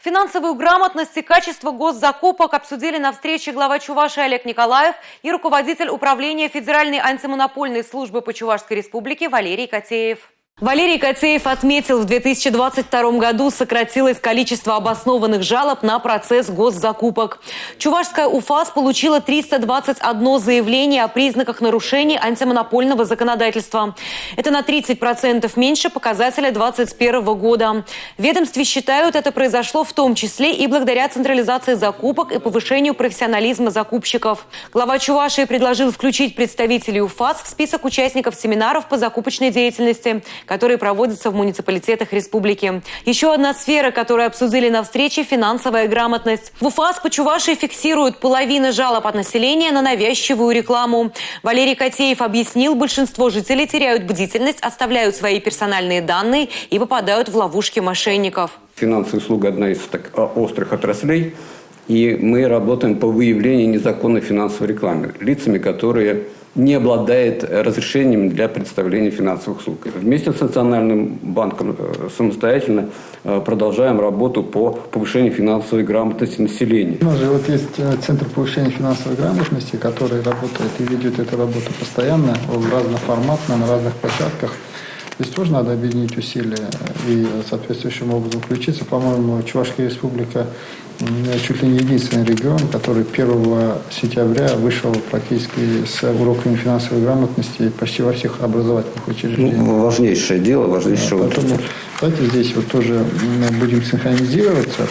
Финансовую грамотность и качество госзакупок обсудили на встрече глава Чувашии Олег Николаев и руководитель управления Федеральной антимонопольной службы по Чувашской республике Валерий Котеев. Валерий Котеев отметил, в 2022 году сократилось количество обоснованных жалоб на процесс госзакупок. Чувашская УФАС получила 321 заявление о признаках нарушений антимонопольного законодательства. Это на 30% меньше показателя 2021 года. В ведомстве считают, это произошло в том числе и благодаря централизации закупок и повышению профессионализма закупщиков. Глава Чувашии предложил включить представителей УФАС в список участников семинаров по закупочной деятельности, которые проводятся в муниципалитетах республики. Еще одна сфера, которую обсудили на встрече – финансовая грамотность. В УФАС по Чувашии фиксируют половину жалоб от населения на навязчивую рекламу. Валерий Котеев объяснил, большинство жителей теряют бдительность, оставляют свои персональные данные и попадают в ловушки мошенников. Финансовая услуга – одна из острых отраслей, и мы работаем по выявлению незаконной финансовой рекламы лицами, которые не обладает разрешением для представления финансовых услуг. Вместе с Национальным банком самостоятельно продолжаем работу по повышению финансовой грамотности населения. У нас же вот есть Центр повышения финансовой грамотности, который работает и ведет эту работу постоянно, разноформатно, на разных площадках. Здесь тоже надо объединить усилия и соответствующим образом включиться. По-моему, Чувашская республика чуть ли не единственный регион, который 1 сентября вышел практически с уроками финансовой грамотности почти во всех образовательных учреждениях. Важнейшее дело, важнейшее. Поэтому, кстати, здесь вот тоже будем синхронизироваться.